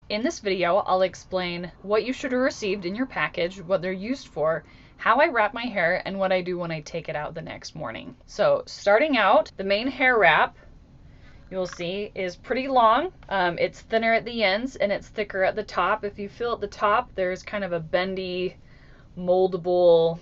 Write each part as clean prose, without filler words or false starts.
In this video, I'll explain what you should have received in your package, what they're used for, how I wrap my hair, and what I do when I take it out the next morning. So starting out, the main hair wrap, you'll see, is pretty long. It's thinner at the ends and it's thicker at the top. If you feel at the top, there's kind of a bendy, moldable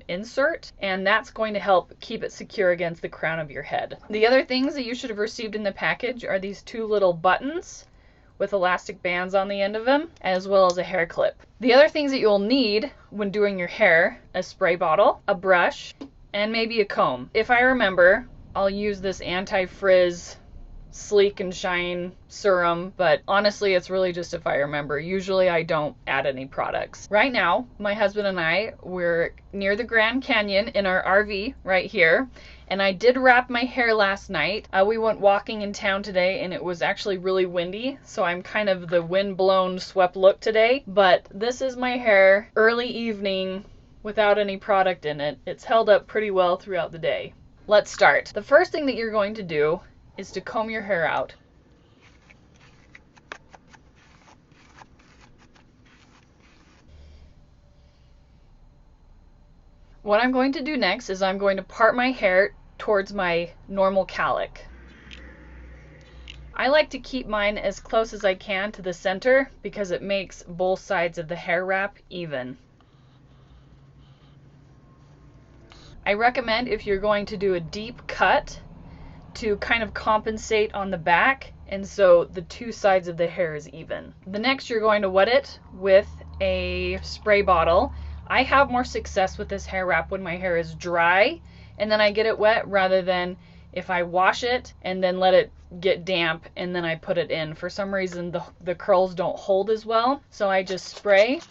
insert, and that's going to help keep it secure against the crown of your head. The other things that you should have received in the package are these two little buttons with elastic bands on the end of them, as well as a hair clip. The other things that you'll need when doing your hair: a spray bottle, a brush, and maybe a comb. If I remember, I'll use this anti-frizz Sleek and Shine serum, but honestly it's really just if I remember. Usually I don't add any products. Right now, my husband and I, we're near the Grand Canyon in our RV right here, and I did wrap my hair last night. We went walking in town today and it was actually really windy, so I'm kind of the wind-blown, swept look today, but this is my hair early evening without any product in it. It's held up pretty well throughout the day. Let's start. The first thing that you're going to do is to comb your hair out. What I'm going to do next is I'm going to part my hair towards my normal cowlick. I like to keep mine as close as I can to the center because it makes both sides of the hair wrap even. I recommend, if you're going to do a deep cut, to kind of compensate on the back, and so the two sides of the hair is even. The next, you're going to wet it with a spray bottle. I have more success with this hair wrap when my hair is dry and then I get it wet, rather than if I wash it and then let it get damp and then I put it in. For some reason the curls don't hold as well, so I just spray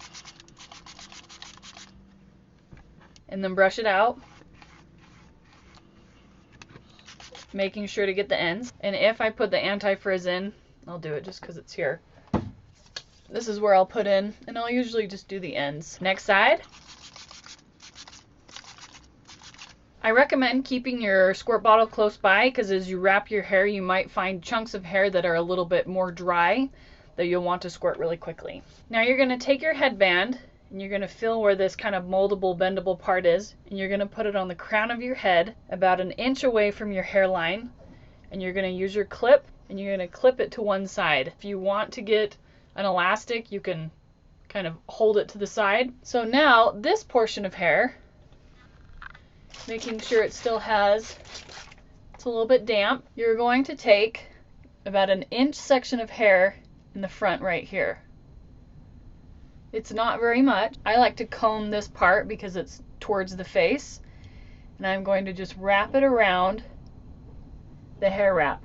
and then brush it out, making sure to get the ends. And if I put the anti-frizz in, I'll do it just because it's here. This is where I'll put in, and I'll usually just do the ends. Next side. I recommend keeping your squirt bottle close by, because as you wrap your hair, you might find chunks of hair that are a little bit more dry that you'll want to squirt really quickly. Now you're going to take your headband and you're going to feel where this kind of moldable, bendable part is, and you're going to put it on the crown of your head about an inch away from your hairline, and you're going to use your clip and you're going to clip it to one side. If you want to get an elastic, you can kind of hold it to the side. So now this portion of hair, making sure it still has, it's a little bit damp, you're going to take about an inch section of hair in the front right here. It's not very much. I like to comb this part because it's towards the face, and I'm going to just wrap it around the hair wrap.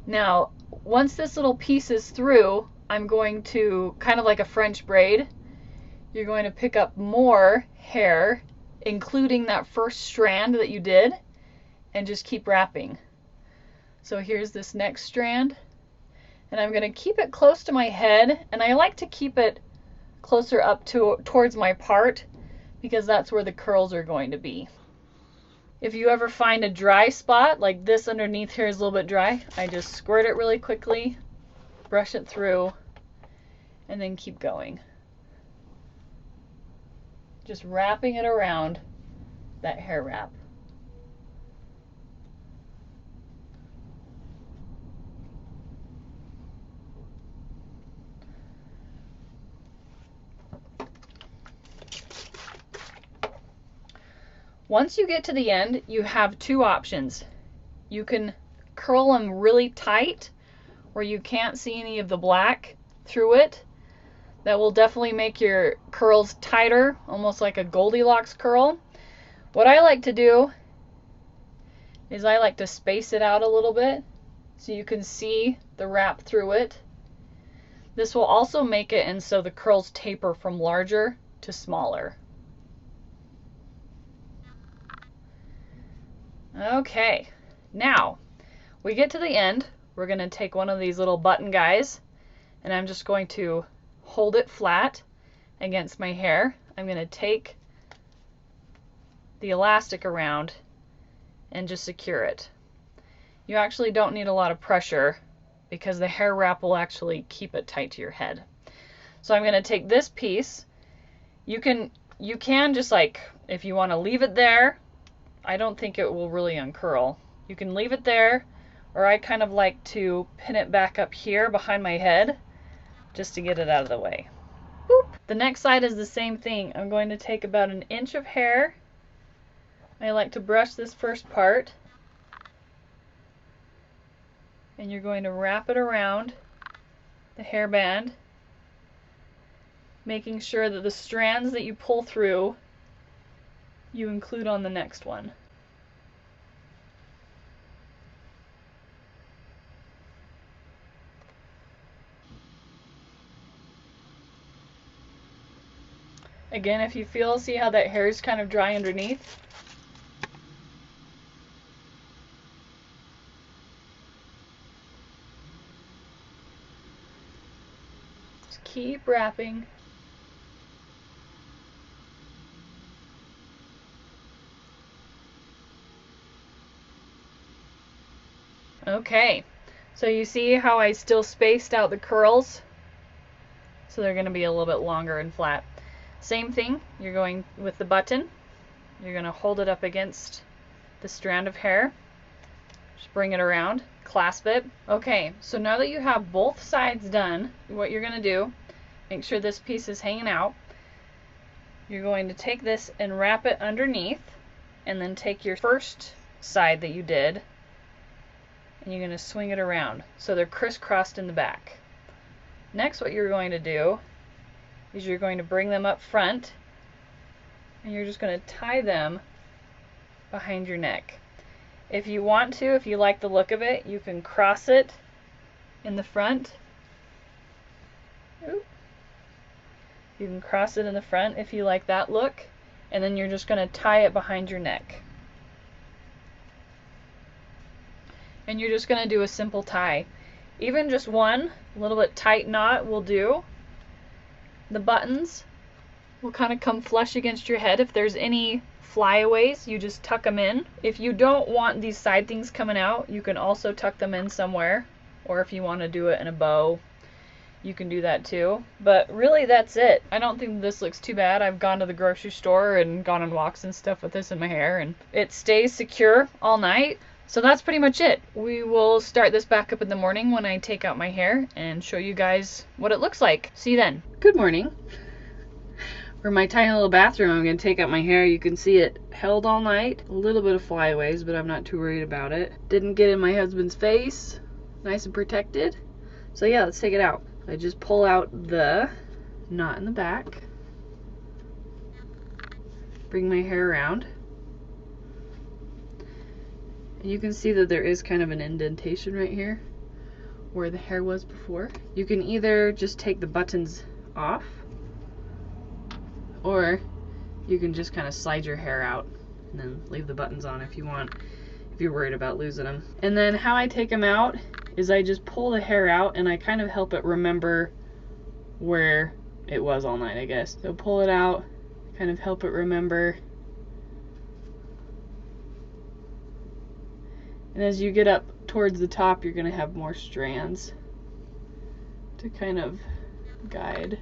Now, once this little piece is through, I'm going to, kind of like a French braid, you're going to pick up more hair, including that first strand that you did, and just keep wrapping. So here's this next strand, and I'm going to keep it close to my head, and I like to keep it closer up towards my part because that's where the curls are going to be. If you ever find a dry spot, like this underneath here is a little bit dry, I just squirt it really quickly, brush it through, and then keep going. Just wrapping it around that hair wrap. Once you get to the end, you have two options. You can curl them really tight where you can't see any of the black through it. That will definitely make your curls tighter, almost like a Goldilocks curl. What I like to do is I like to space it out a little bit so you can see the wrap through it. This will also make it and so the curls taper from larger to smaller. Okay, now we get to the end. We're going to take one of these little button guys, and I'm just going to hold it flat against my hair. I'm going to take the elastic around and just secure it. You actually don't need a lot of pressure because the hair wrap will actually keep it tight to your head. So I'm going to take this piece. You can just, like, if you want to leave it there, I don't think it will really uncurl. You can leave it there, or I kind of like to pin it back up here behind my head just to get it out of the way. Boop. The next side is the same thing. I'm going to take about 1 inch of hair. I like to brush this first part, and you're going to wrap it around the hairband, making sure that the strands that you pull through you include on the next one. Again, if you see how that hair is kind of dry underneath? Just keep wrapping. Okay, so you see how I still spaced out the curls? So they're going to be a little bit longer and flat. Same thing, you're going with the button. You're going to hold it up against the strand of hair. Just bring it around, clasp it. Okay, so now that you have both sides done, what you're going to do, make sure this piece is hanging out. You're going to take this and wrap it underneath, and then take your first side that you did, and you're going to swing it around so they're crisscrossed in the back. Next, what you're going to do is you're going to bring them up front, and you're just going to tie them behind your neck. If you want to, if you like the look of it, you can cross it in the front. Oop. You can cross it in the front if you like that look, and then you're just going to tie it behind your neck. And you're just going to do a simple tie. Even just one, a little bit tight knot will do. The buttons will kind of come flush against your head. If there's any flyaways, you just tuck them in. If you don't want these side things coming out, you can also tuck them in somewhere. Or if you want to do it in a bow, you can do that too. But really, that's it. I don't think this looks too bad. I've gone to the grocery store and gone on walks and stuff with this in my hair, and it stays secure all night. So that's pretty much it. We will start this back up in the morning when I take out my hair and show you guys what it looks like. See you then. Good morning. For my tiny little bathroom, I'm going to take out my hair. You can see it held all night. A little bit of flyaways, but I'm not too worried about it. Didn't get in my husband's face. Nice and protected. So yeah, let's take it out. I just pull out the knot in the back. Bring my hair around. You can see that there is kind of an indentation right here where the hair was before. You can either just take the buttons off, or you can just kind of slide your hair out and then leave the buttons on if you want, if you're worried about losing them. And then how I take them out is I just pull the hair out and I kind of help it remember where it was all night, I guess. So pull it out, kind of help it remember. And as you get up towards the top, you're going to have more strands to kind of guide.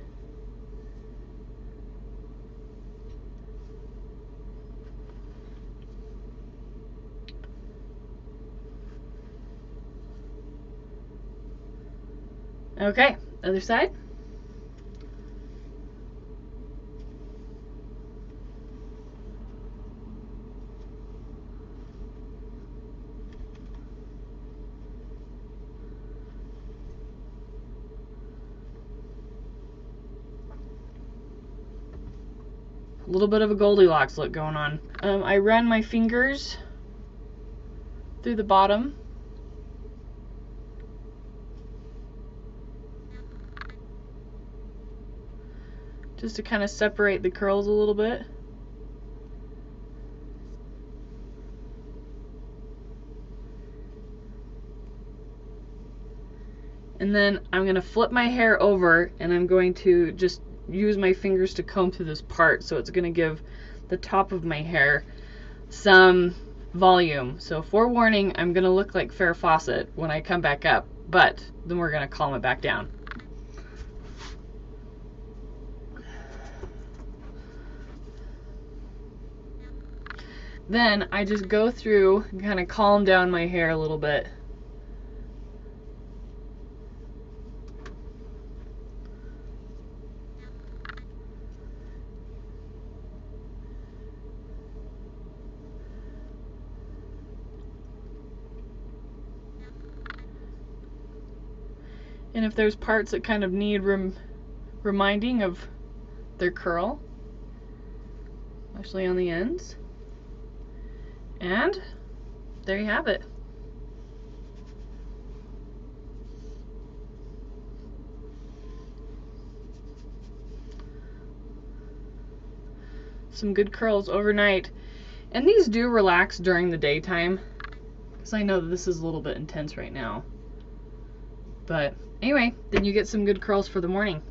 Okay, other side. A little bit of a Goldilocks look going on. I run my fingers through the bottom. Just to kind of separate the curls a little bit. And then I'm going to flip my hair over and I'm going to just use my fingers to comb through this part, so it's going to give the top of my hair some volume. So forewarning, I'm going to look like Farrah Fawcett when I come back up. but then we're going to calm it back down. Then I just go through and kind of calm down my hair a little bit. And if there's parts that kind of need reminding of their curl, especially on the ends. And there you have it. Some good curls overnight. And these do relax during the daytime, because I know that this is a little bit intense right now. But anyway, then you get some good curls for the morning.